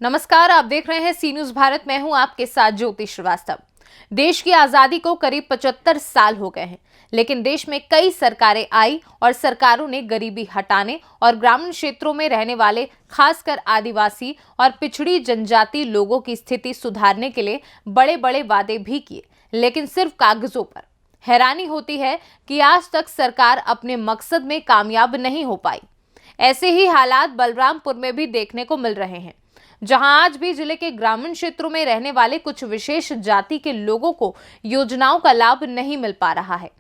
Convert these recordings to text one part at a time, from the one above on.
नमस्कार, आप देख रहे हैं सी न्यूज भारत। मैं हूं आपके साथ ज्योति श्रीवास्तव। देश की आजादी को करीब 75 साल हो गए हैं, लेकिन देश में कई सरकारें आई और सरकारों ने गरीबी हटाने और ग्रामीण क्षेत्रों में रहने वाले खासकर आदिवासी और पिछड़ी जनजाति लोगों की स्थिति सुधारने के लिए बड़े बड़े वादे भी किए, लेकिन सिर्फ कागजों पर। हैरानी होती है कि आज तक सरकार अपने मकसद में कामयाब नहीं हो पाई। ऐसे ही हालात बलरामपुर में भी देखने को मिल रहे हैं, जहां आज भी जिले के ग्रामीण क्षेत्रों में रहने वाले कुछ विशेष जाति के लोगों को योजनाओं का लाभ नहीं मिल पा रहा है।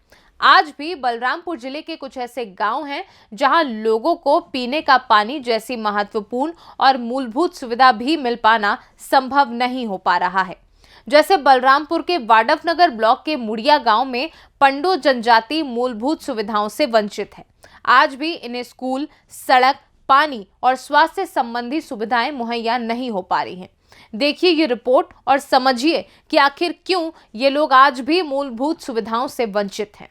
आज भी बलरामपुर जिले के कुछ ऐसे गांव हैं जहां लोगों को पीने का पानी जैसी महत्वपूर्ण और मूलभूत सुविधा भी मिल पाना संभव नहीं हो पा रहा है। जैसे बलरामपुर के वाडफनगर ब्लॉक के मुड़िया गांव में पंडो जनजाति मूलभूत सुविधाओं से वंचित है। आज भी इन्हें स्कूल, सड़क, पानी और स्वास्थ्य संबंधी सुविधाएं मुहैया नहीं हो पा रही हैं। देखिए ये रिपोर्ट और समझिए कि आखिर क्यों ये लोग आज भी मूलभूत सुविधाओं से वंचित हैं।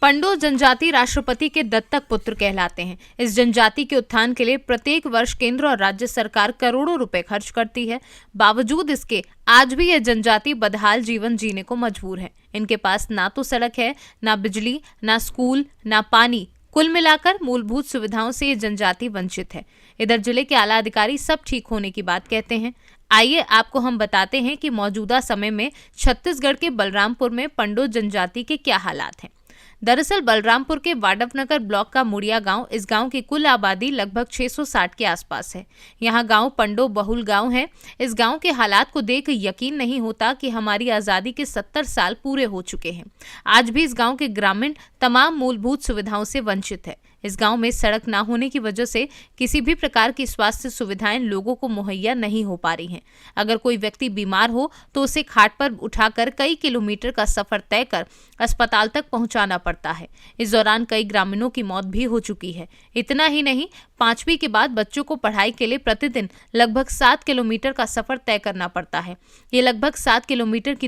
पंडो जनजाति राष्ट्रपति के दत्तक पुत्र कहलाते हैं। इस जनजाति के उत्थान के लिए प्रत्येक वर्ष केंद्र और राज्य सरकार करोड़ों रुपए खर्च करती है। बावजूद इसके आज भी यह जनजाति बदहाल जीवन जीने को मजबूर है। इनके पास ना तो सड़क है, ना बिजली, ना स्कूल, ना पानी। कुल मिलाकर मूलभूत सुविधाओं से ये जनजाति वंचित है। इधर जिले के आला अधिकारी सब ठीक होने की बात कहते हैं। आइए आपको हम बताते हैं कि मौजूदा समय में छत्तीसगढ़ के बलरामपुर में पंडो जनजाति के क्या हालात हैं। दरअसल बलरामपुर के वाडफनगर ब्लॉक का मुड़िया गांव, इस गांव की कुल आबादी लगभग 660 के आसपास है। यहां गांव पंडो बहुल गांव है। इस गांव के हालात को देख यकीन नहीं होता कि हमारी आज़ादी के 70 साल पूरे हो चुके हैं। आज भी इस गांव के ग्रामीण तमाम मूलभूत सुविधाओं से वंचित है। इस गांव में सड़क ना होने की वजह से किसी भी प्रकार की स्वास्थ्य सुविधाएं लोगों को मुहैया नहीं हो पा रही हैं। अगर कोई व्यक्ति बीमार हो तो उसे खाट पर उठाकर कई किलोमीटर का सफर तय कर अस्पताल तक पहुंचाना पड़ता है। इस दौरान कई ग्रामीणों की मौत भी हो चुकी है। इतना ही नहीं, 5वीं के बाद बच्चों को पढ़ाई के लिए प्रतिदिन लगभग 7 किलोमीटर का सफर तय करना पड़ता है। ये लगभग 7 किलोमीटर की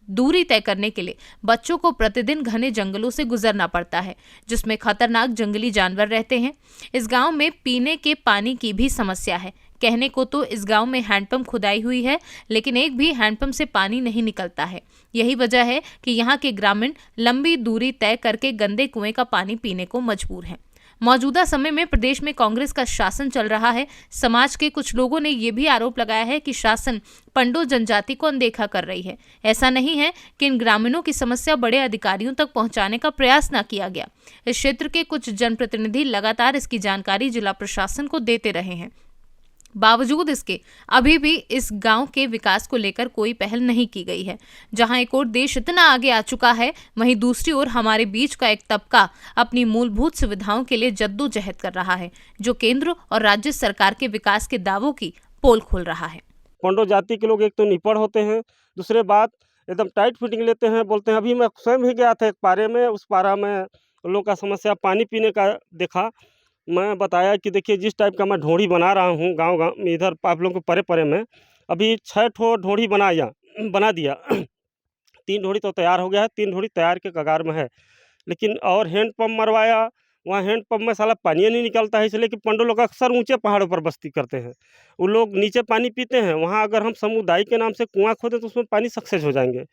दूरी तय करने के लिए बच्चों को प्रतिदिन घने जंगलों से गुजरना पड़ता है, जिसमें खतरनाक जंगली जानवर रहते हैं। इस गांव में पीने के पानी की भी समस्या है। कहने को तो इस गांव में हैंडपंप खुदाई हुई है, लेकिन एक भी हैंडपंप से पानी नहीं निकलता है। यही वजह है कि यहाँ के ग्रामीण लंबी दूरी तय करके गंदे कुएं का पानी पीने को मजबूर हैं। मौजूदा समय में प्रदेश में कांग्रेस का शासन चल रहा है। समाज के कुछ लोगों ने यह भी आरोप लगाया है कि शासन पंडो जनजाति को अनदेखा कर रही है। ऐसा नहीं है कि इन ग्रामीणों की समस्या बड़े अधिकारियों तक पहुंचाने का प्रयास न किया गया। इस क्षेत्र के कुछ जनप्रतिनिधि लगातार इसकी जानकारी जिला प्रशासन को देते रहे हैं। बावजूद इसके अभी भी इस गांव के विकास को लेकर कोई पहल नहीं की गई है। जहां एक ओर देश इतना आगे आ चुका है, वहीं दूसरी ओर हमारे बीच का एक तबका अपनी मूलभूत सुविधाओं के लिए जद्दोजहद कर रहा है, जो केंद्र और राज्य सरकार के विकास के दावों की पोल खोल रहा है। पंडो जाति के लोग एक तो निपड़ होते हैं, दूसरे बात एकदम टाइट फिटिंग लेते हैं। बोलते हैं, अभी मैं स्वयं ही गया था एक पारे में, उस पारा में उन लोग का समस्या पानी पीने का देखा। मैं बताया कि देखिए जिस टाइप का मैं ढोड़ी बना रहा हूँ गांव में, इधर आप लोगों को परे में अभी 6 ठो ढोड़ी बना दिया 3 ढोड़ी तो तैयार हो गया है, 3 ढोड़ी तैयार के कगार में है। लेकिन और हैंडपम्प मरवाया, वहाँ हैंडपम्प में साला पानी नहीं निकलता है, इसलिए कि पंडो लोग अक्सर ऊंचे पहाड़ों पर बस्ती करते हैं। वो लोग नीचे पानी पीते हैं। वहाँ अगर हम समुदाय के नाम से कुआं खोदें तो उसमें पानी सक्सेस हो जाएंगे।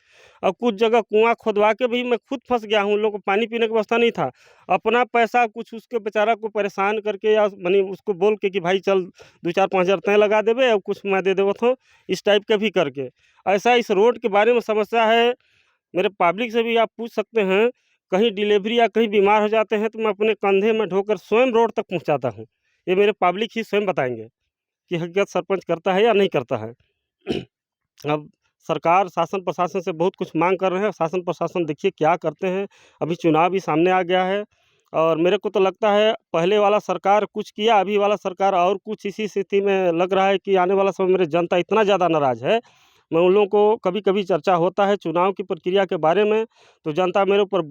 और कुछ जगह कुआं खोदवा के भी मैं खुद फंस गया हूँ। उन लोगों को पानी पीने की व्यवस्था नहीं था। अपना पैसा कुछ उसके बेचारा को परेशान करके या मनी उसको बोल के कि भाई चल 2-4-5 हज़ार तय लगा देवे और कुछ मैं दे देव तो इस टाइप के भी करके। ऐसा इस रोड के बारे में समस्या है। मेरे पब्लिक से भी आप पूछ सकते हैं, कहीं डिलीवरी या कहीं बीमार हो जाते हैं तो मैं अपने कंधे में ढोकर स्वयं रोड तक पहुंचाता हूं। ये मेरे पब्लिक ही स्वयं बताएंगे कि हकीकत सरपंच करता है या नहीं करता है। अब सरकार शासन प्रशासन से बहुत कुछ मांग कर रहे हैं। शासन प्रशासन देखिए क्या करते हैं। अभी चुनाव भी सामने आ गया है और मेरे को तो लगता है पहले वाला सरकार कुछ किया, अभी वाला सरकार और कुछ इसी स्थिति में लग रहा है कि आने वाला समय मेरे जनता इतना ज़्यादा नाराज़ है। मैं उन लोगों को कभी कभी चर्चा होता है चुनाव की प्रक्रिया के बारे में, तो जनता मेरे ऊपर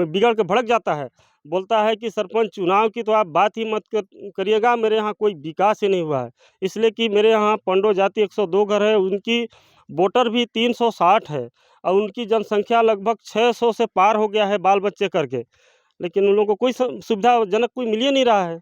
बिगड़ के भड़क जाता है। बोलता है कि सरपंच चुनाव की तो आप बात ही मत करिएगा, मेरे यहाँ कोई विकास ही नहीं हुआ है। इसलिए कि मेरे यहाँ पंडो जाति 102 घर है, उनकी वोटर भी 360 है और उनकी जनसंख्या लगभग 600 से पार हो गया है बाल बच्चे करके। लेकिन उन लोगों को कोई सुविधाजनक कोई मिल ही नहीं रहा है।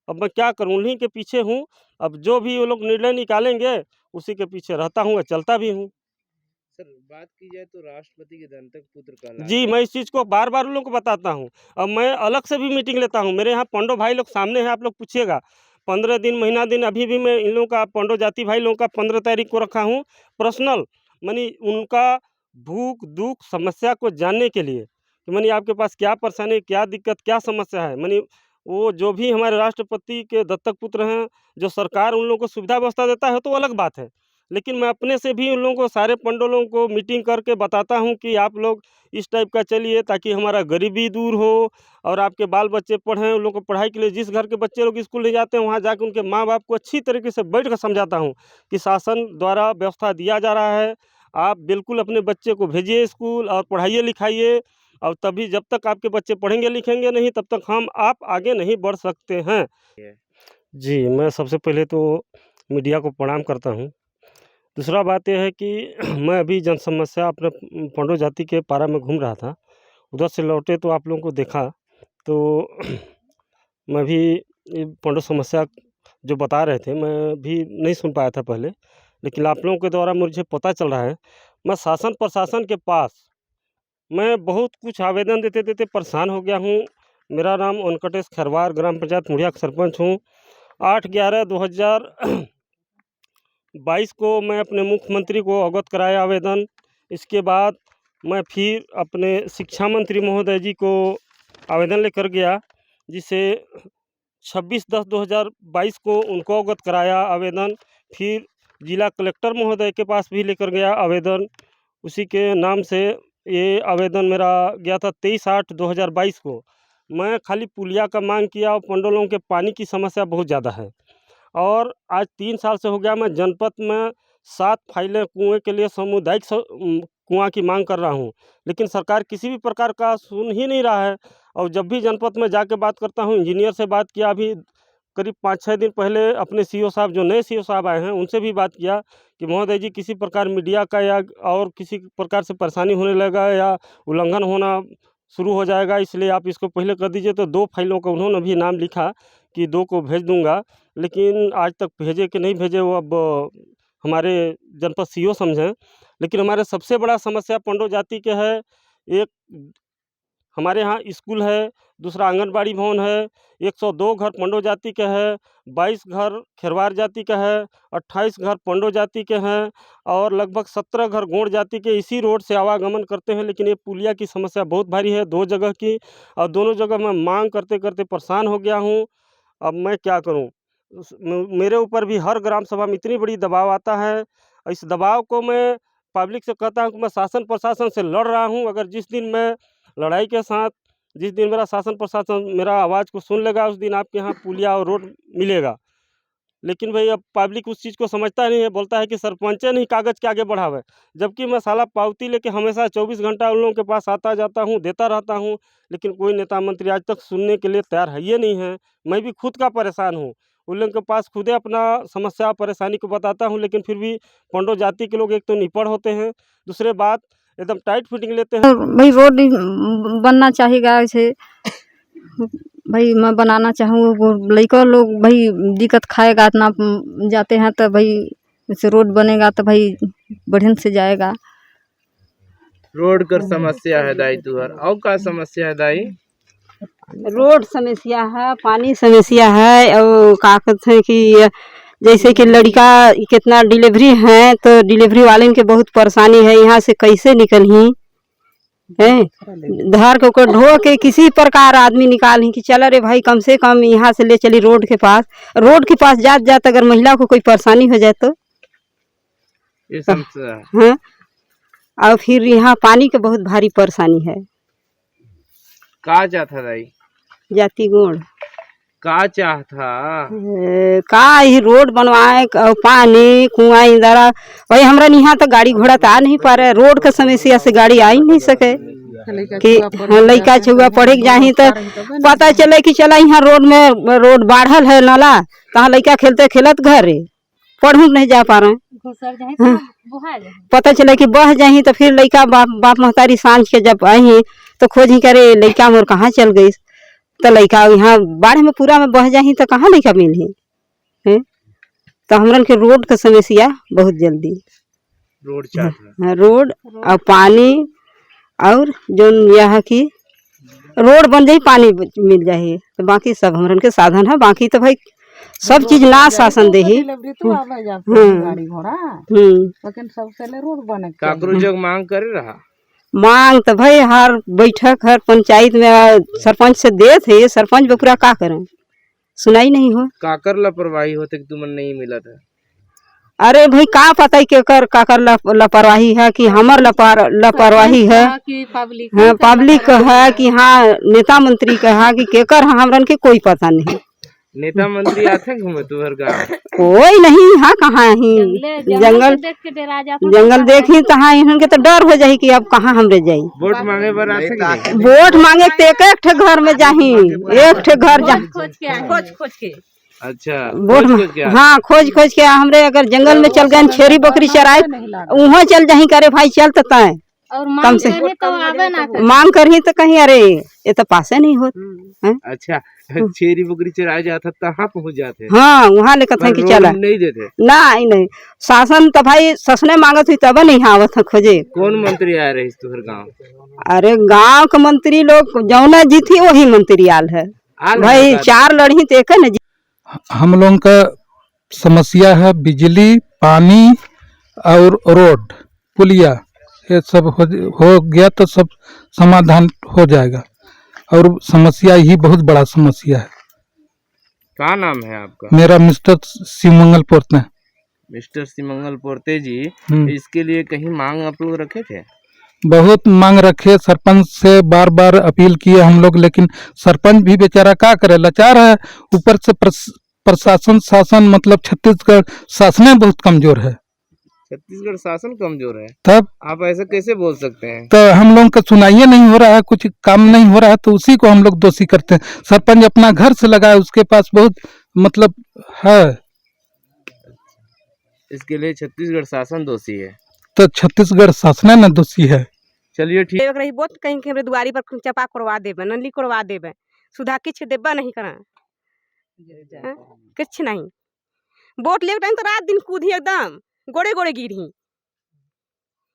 अब मैं क्या करूँ, उन्हीं के पीछे हूँ। अब जो भी वो लोग निर्णय निकालेंगे उसी के पीछे रहता हूँ और चलता भी हूँ। सर, बात की जाए तो राष्ट्रपति के दंतक पुत्र कहलाते जी, हैं। मैं इस चीज़ को बार-बार उन लोगों को बताता हूँ और मैं अलग से भी मीटिंग लेता हूँ। मेरे यहाँ पंडो भाई लोग सामने हैं, आप लोग पूछिएगा। 15 दिन, महीना दिन अभी भी मैं इन लोगों का पंडो जाति भाई लोगों का 15 तारीख को रखा हूँ पर्सनल, मानी उनका भूख, दुःख, समस्या को जानने के लिए कि मानी आपके पास क्या परेशानी, क्या दिक्कत, क्या समस्या है। मानी वो जो भी हमारे राष्ट्रपति के दत्तक पुत्र हैं, जो सरकार उन लोगों को सुविधा व्यवस्था देता है तो अलग बात है। लेकिन मैं अपने से भी उन लोगों को, सारे पंडों को मीटिंग करके बताता हूँ कि आप लोग इस टाइप का चलिए ताकि हमारा गरीबी दूर हो और आपके बाल बच्चे पढ़ें। उन लोगों को पढ़ाई के लिए जिस घर के बच्चे लोग स्कूल नहीं जाते हैं वहाँ जाकर उनके माँ बाप को अच्छी तरीके से बैठ कर समझाता हूँ कि शासन द्वारा व्यवस्था दिया जा रहा है, आप बिल्कुल अपने बच्चे को भेजिए स्कूल और पढ़ाइए लिखाइए, और तभी जब तक आपके बच्चे पढ़ेंगे लिखेंगे नहीं तब तक आप आगे नहीं बढ़ सकते हैं। जी, मैं सबसे पहले तो मीडिया को प्रणाम करता हूँ। दूसरा बात ये है कि मैं अभी जन समस्या अपने पंडो जाति के पारा में घूम रहा था, उधर से लौटे तो आप लोगों को देखा तो मैं भी ये पंडो समस्या जो बता रहे थे मैं भी नहीं सुन पाया था पहले, लेकिन आप लोगों के द्वारा मुझे पता चल रहा है। मैं शासन प्रशासन के पास मैं बहुत कुछ आवेदन देते-देते परेशान हो गया हूँ। मेरा नाम वेंकटेश खरवार, ग्राम पंचायत मुड़िया का सरपंच हूँ। 8/11/2022 को मैं अपने मुख्यमंत्री को अवगत कराया आवेदन। इसके बाद मैं फिर अपने शिक्षा मंत्री महोदय जी को आवेदन लेकर गया, जिसे 26/10/2022 को उनको अवगत कराया आवेदन। फिर जिला कलेक्टर महोदय के पास भी लेकर गया आवेदन। उसी के नाम से ये आवेदन मेरा गया था 23/8/2022 को। मैं खाली पुलिया का मांग किया और पंडों के पानी की समस्या बहुत ज़्यादा है। और आज 3 साल से हो गया मैं जनपद में 7 फाइलें कुएँ के लिए सामुदायिक कुआँ की मांग कर रहा हूँ, लेकिन सरकार किसी भी प्रकार का सुन ही नहीं रहा है। और जब भी जनपद में जाके बात करता हूँ, इंजीनियर से बात किया, अभी करीब 5-6 दिन पहले अपने सीओ साहब, जो नए सीओ साहब आए हैं, उनसे भी बात किया कि महोदय जी किसी प्रकार मीडिया का या और किसी प्रकार से परेशानी होने लगा या उल्लंघन होना शुरू हो जाएगा, इसलिए आप इसको पहले कर दीजिए। तो 2 फाइलों का उन्होंने भी नाम लिखा कि 2 को भेज दूँगा, लेकिन आज तक भेजे कि नहीं भेजे वो अब हमारे जनपद सीओ समझें। लेकिन हमारे सबसे बड़ा समस्या पंडो जाति के है, एक हमारे यहाँ स्कूल है, दूसरा आंगनबाड़ी भवन है, 102 घर पंडो जाति के हैं, 22 घर खेरवार जाति का है, 28 घर पंडो जाति के हैं और लगभग 17 घर गोंड जाति के इसी रोड से आवागमन करते हैं। लेकिन ये पुलिया की समस्या बहुत भारी है 2 जगह की, और दोनों जगह मैं मांग करते-करते परेशान हो गया हूँ। अब मैं क्या करूँ? मेरे ऊपर भी हर ग्राम सभा में इतनी बड़ी दबाव आता है, इस दबाव को मैं पब्लिक से कहता हूँ कि मैं शासन प्रशासन से लड़ रहा हूँ। अगर जिस दिन मैं लड़ाई के साथ, जिस दिन मेरा शासन प्रशासन मेरा आवाज़ को सुन लेगा, उस दिन आपके यहाँ पुलिया और रोड मिलेगा। लेकिन भाई अब पब्लिक उस चीज़ को समझता नहीं है, बोलता है कि सरपंचे नहीं कागज़ के आगे बढ़ावे। जबकि मैं साला पावती लेके हमेशा 24 घंटा उन लोगों के पास आता जाता हूँ, देता रहता हूँ, लेकिन कोई नेता मंत्री आज तक सुनने के लिए तैयार है ही नहीं है। मैं भी खुद का परेशान हूँ, उन लोगों के पास खुदे अपना समस्या परेशानी को बताता हूँ, लेकिन फिर भी पंडो जाति के लोग एक तो निपड़ होते हैं, दूसरे बात एकदम टाइट फिटिंग लेते हैं। भाई रोड बनना चाहिएगा ऐसे, भाई मैं बनाना चाहूँ। वो लड़का लोग भाई दिक्कत खाएगा इतना जाते हैं, तो भाई जैसे रोड बनेगा तो भाई बढ़िया से जाएगा। रोड कर समस्या है दाई तुहर, और का समस्या है दाई? रोड समस्या है, पानी समस्या है, और का कहते हैं कि जैसे कि लड़का कितना डिलीवरी है तो डिलीवरी वाले के बहुत परेशानी है, यहाँ से कैसे निकलही है, धर के ऊपर ढो के किसी प्रकार आदमी निकाल ही कि चल रे भाई कम से कम यहाँ से ले चली रोड के पास। रोड के पास जात जात अगर महिला को कोई परेशानी हो जाए तो ये समस्या हाँ, और फिर यहाँ पानी के बहुत भारी परेशानी है। का चाहता दाई? जाति गुण का चाहता? का ये रोड बनवाए, पानी कुआं इंदरा, भाई हमरा यहाँ तो गाड़ी घोड़ा तो आ नहीं पा रहा है। रोड का समस्या से गाड़ी आ ही नहीं सके कि लड़का छुआ पढ़े जाही तो पता चले कि चला यहाँ रोड में रोड बाढ़ल है नाला, कहाँ लड़का खेलते खेलत घर पढ़ू नहीं जा पा रहे हैं। पता चले कि बह जाही तो फिर लड़का बाप महतारी सांझ के जब आई तो खोजी करे लड़का मोर कहाँ चल गई। तो लड़का यहाँ बाढ़ में पूरा में बह जाही तो कहाँ लड़का मिली है। तो हमरन के रोड का समस्या बहुत जल्दी रोड चाहते हैं। रोड और पानी और जो यहाँ की रोड बन जाई पानी मिल जाए तो बाकी सब हमरन के साधन है। बाकी तो भाई सब चीज ना शासन दे ही गाड़ी घोड़ा लेकिन सबसे ले रोड बने काकरो जग मांग करे रहा। मांग तो भाई हर बैठक हर पंचायत में सरपंच से दे थे। सरपंच बकुरा का करें सुनाई नहीं हो। काकर लापरवाही होते कि तुमन नहीं मिला था। अरे भाई का पता है केकर काकर लापरवाही है कि हमर लापरवाही है हाँ पब्लिक है कि हाँ नेता मंत्री का है कि केकर है हमरन के कोई पता नहीं। नेता मंत्री आते घूमे तुहर गाँव कोई नहीं यहाँ कहाँ ही जंगल देखी तहाँ इन्हन के तो डर हो जाही कि अब कहाँ हमरे जाई। वोट मांगे बर आते कि नहीं? वोट मांगे तो एक ठे घर में जाही एक ठे घर जा खोज के अच्छा वोट हाँ खोज के हमरे अगर जंगल में चल गए छेरी बकरी चराए वहाँ चल जाही करे भाई चल तो तय और कम से मांग करही तो कहीं अरे ये तो पासे नहीं होत। अच्छा छेरी बकरी चराए जाता कहाँ पहुँच जाते। हाँ वहाँ लेकर थे कि चला नहीं देते नहीं शासन तो भाई ससने मांगत हुई तब नहीं आवत है खोजे। कौन मंत्री आ रहे तुहर गाँव? अरे गांव के मंत्री लोग जौना जीती वही मंत्री आल है भाई 4 लड़ी तो एक न। हम लोगों का समस्या है बिजली पानी और रोड पुलिया ये सब हो गया तो सब समाधान हो जाएगा। और समस्या ही बहुत बड़ा समस्या है। क्या नाम है आपका? मेरा मिस्टर शिवमंगल पोर्ते। मिस्टर शिवमंगल पोर्ते जी इसके लिए कहीं मांग आप लोग रखे थे? बहुत मांग रखे सरपंच से बार बार अपील किए हम लोग लेकिन सरपंच भी बेचारा क्या करे लाचार है। ऊपर से प्रशासन शासन मतलब छत्तीसगढ़ शासन बहुत कमजोर है। छत्तीसगढ़ शासन कमजोर है तब आप ऐसे कैसे बोल सकते हैं? तो हम लोगों का सुनाइए नहीं हो रहा है कुछ काम नहीं हो रहा है तो उसी को हम लोग दोषी करते हैं। सरपंच अपना घर से लगाए उसके पास बहुत मतलब है। इसके लिए छत्तीसगढ़ शासन दोषी है। तो छत्तीसगढ़ शासन न दोषी है। चलिए ठीक रही बहुत कहीं के दुआरी पर चपा करवा देबे नली करवा देबे सुधा किछ देबा नहीं करा किछ नहीं। वोट ले टाइम तो रात दिन कूदी एकदम गोड़े गोड़े गिरही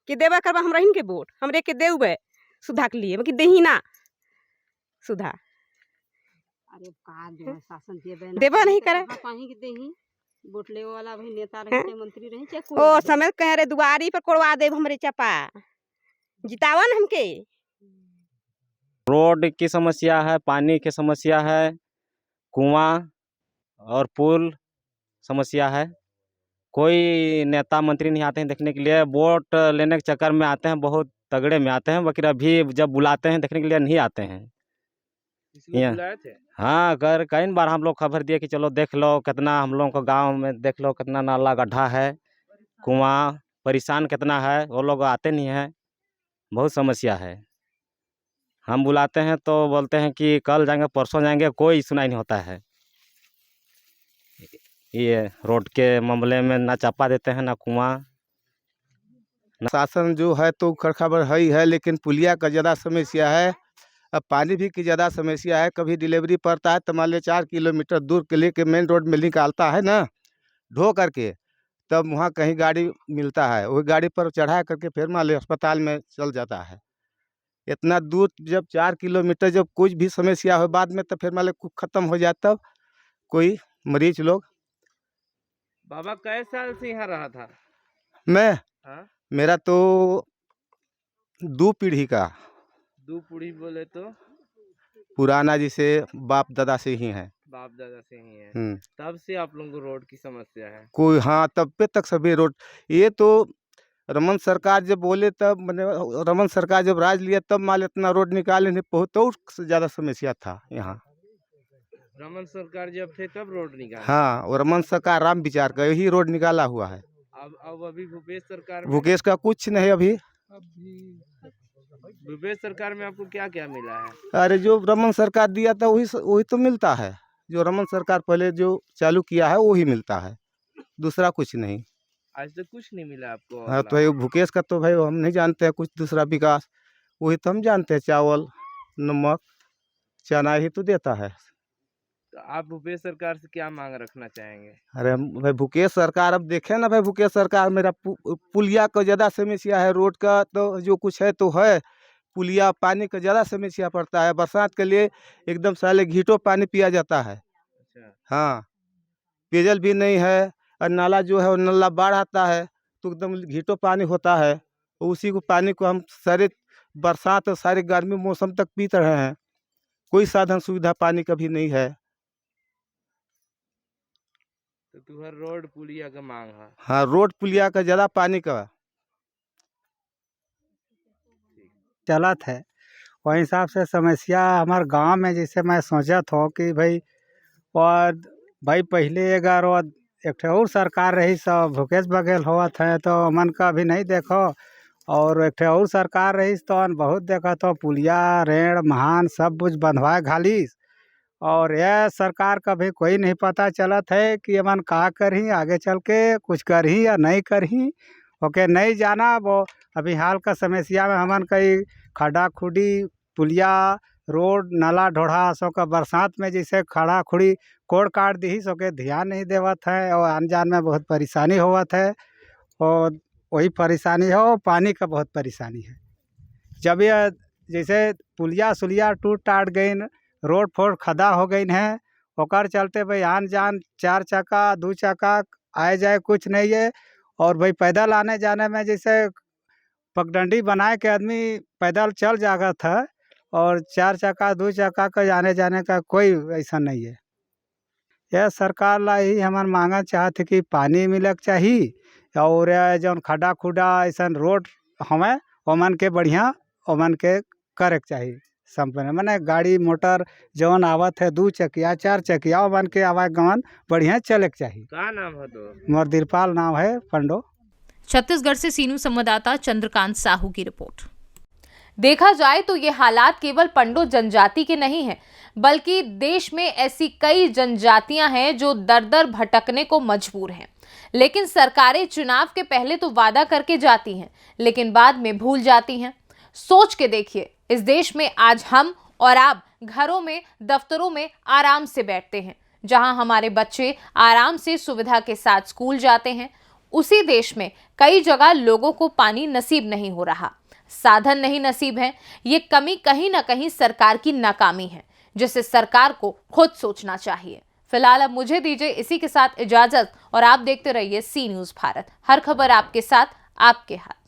कि देबा करबा हमरा हिन के वोट हमरे के देबे सुधा के लिए कि देही ना सुधा। अरे का जो शासन देबा नहीं करे पानी के देही वोट ले वाला भाई नेता रहे मंत्री रहे चाहे ओ समय कह रे दुआरी पर करवा देब हमरे चपा जितावन हमके। रोड की समस्या है पानी की समस्या है कुआं और पुल समस्या है। कोई नेता मंत्री नहीं आते हैं देखने के लिए। वोट लेने के चक्कर में आते हैं बहुत तगड़े में आते हैं लेकिन अभी जब बुलाते हैं देखने के लिए नहीं आते हैं। हाँ कर कई बार हम लोग खबर दिए कि चलो देख लो कितना हम लोगों को गांव में देख लो कितना नाला गड्ढा है कुआं परेशान कितना है वो लोग आते नहीं हैं। बहुत समस्या है। हम बुलाते हैं तो बोलते हैं कि कल जाएंगे परसों जाएंगे कोई सुनाई नहीं होता है। ये रोड के मामले में ना चापा देते हैं ना कुआं। शासन जो है तो खबर है ही है लेकिन पुलिया का ज़्यादा समस्या है। अब पानी भी की ज़्यादा समस्या है। कभी डिलीवरी पड़ता है तो मान लीजिए 4 किलोमीटर दूर के लेके मेन रोड में निकालता है ना ढो करके तब वहाँ कहीं गाड़ी मिलता है वही गाड़ी पर चढ़ा करके फिर मान लीजिए अस्पताल में चल जाता है। इतना दूर जब 4 किलोमीटर जब कुछ भी समस्या हो बाद में तो फिर मान लीजिए ख़त्म हो जाता तब कोई मरीज लोग। बाबा कै साल से यहाँ रहा था? मैं हाँ? मेरा तो 2 पीढ़ी का 2 पीढ़ी बोले तो पुराना जिसे बाप दादा से ही है। बाप दादा से ही है। तब से आप लोगों को रोड की समस्या है कोई हाँ तब पे तक सभी रोड ये तो रमन सरकार जब बोले तब मैंने रमन सरकार जब राज लिया तब मान इतना रोड निकाले नहीं बहुत तो ज़्यादा समस्या था यहाँ। रमन सरकार जब थे तब रोड निकाला। हाँ और रमन सरकार राम विचार का यही रोड निकाला हुआ है। अब अभी भूपेश सरकार भूपेश का कुछ नहीं अभी। भूपेश सरकार में आपको क्या क्या मिला है? अरे जो रमन सरकार दिया था वही तो मिलता है। जो रमन सरकार पहले जो चालू किया है वही मिलता है दूसरा कुछ नहीं। आज तक कुछ नहीं मिला आपको? हाँ तो भूपेश का तो भाई हम नहीं जानते हैं कुछ दूसरा विकास वही तो हम जानते हैं चावल नमक चना ही तो देता है। तो आप भूपेश सरकार से क्या मांग रखना चाहेंगे? अरे हम भाई भूपेश सरकार, अब देखें ना भाई, भूपेश सरकार मेरा पुलिया का ज़्यादा समस्या है, रोड का तो जो कुछ है तो है, पुलिया पानी का ज़्यादा समस्या पड़ता है। बरसात के लिए एकदम साले घीटो पानी पिया जाता है। अच्छा। हाँ, पेयजल भी नहीं है, और नाला जो है वो नाला बाढ़ आता है तो एकदम घीटो पानी होता है। उसी को पानी को हम सारे बरसात और सारे गर्मी मौसम तक पीते रहे हैं। कोई साधन सुविधा पानी का भी नहीं है। तो तुहर रोड पुलिया का मांग है। हाँ, रोड पुलिया का ज़्यादा पानी का चलत है, वही हिसाब से समस्या हमारे गांव में जैसे मैं सोचत हो कि भाई पहले अगर वो एक ठे और सरकार रही सब भूपेश बघेल होवत है तो मन का भी नहीं देखो, और एक ठे और सरकार रही तो बहुत देखा तो पुलिया रेण महान सब कुछ बंधवाए घालीस, और यह सरकार का भी कोई नहीं पता चलत है कि अमन का करही आगे चल के कुछ करही या नहीं करही। ओके नहीं जाना वो अभी हाल का समस्या में हमन कई खड़ा खुड़ी पुलिया रोड नाला ढोढ़ा सो का बरसात में जैसे खड़ा खुड़ी कोड़ काट दी सो के ध्यान नहीं देवत है और आन जान में बहुत परेशानी होवत है, और वही परेशानी हो पानी का बहुत परेशानी है। जब यह जैसे पुलिया सुलिया टूट टाट गई, रोड फोड़ खदा हो गई है, ओकर चलते भाई आन जान 4 चक्का 2 चक्का आए जाए कुछ नहीं है, और भाई पैदल आने जाने में जैसे पगडंडी बनाए के आदमी पैदल चल जागा था, और 4 चक्का 2 चक्का का आने जाने का कोई ऐसा नहीं है। यह सरकार ला ही हमार मांगा चाहते कि पानी मिलक चाहिए, और जौन खड्डा खुड्डा ऐसा रोड हमें ओमन के बढ़िया ओमन के करे के चाहिए। संपन्न मैंने गाड़ी मोटर जौन आवत है 2 चकिया 4 चकिया ओमन के आवागमन बढ़िया चले के चाहिए। का नाम है तो? मोर दिलपाल नाम है पंडो। छत्तीसगढ़ से सीनू संवाददाता चंद्रकांत साहू की रिपोर्ट। देखा जाए तो ये हालात केवल पंडो जनजाति के नहीं हैं, बल्कि देश में ऐसी कई जनजातियां हैं जो दर दर भटकने को मजबूर हैं। लेकिन सरकारें चुनाव के पहले तो वादा करके जाती हैं, लेकिन बाद में भूल जाती हैं। सोच के देखिए, इस देश में आज हम और आप घरों में दफ्तरों में आराम से बैठते हैं, जहां हमारे बच्चे आराम से सुविधा के साथ स्कूल जाते हैं। उसी देश में कई जगह लोगों को पानी नसीब नहीं हो रहा, साधन नहीं नसीब है। ये कमी कहीं ना कहीं सरकार की नाकामी है, जिसे सरकार को खुद सोचना चाहिए। फिलहाल अब मुझे दीजिए इसी के साथ इजाजत, और आप देखते रहिए सी न्यूज़ भारत। हर खबर आपके साथ, आपके हाथ।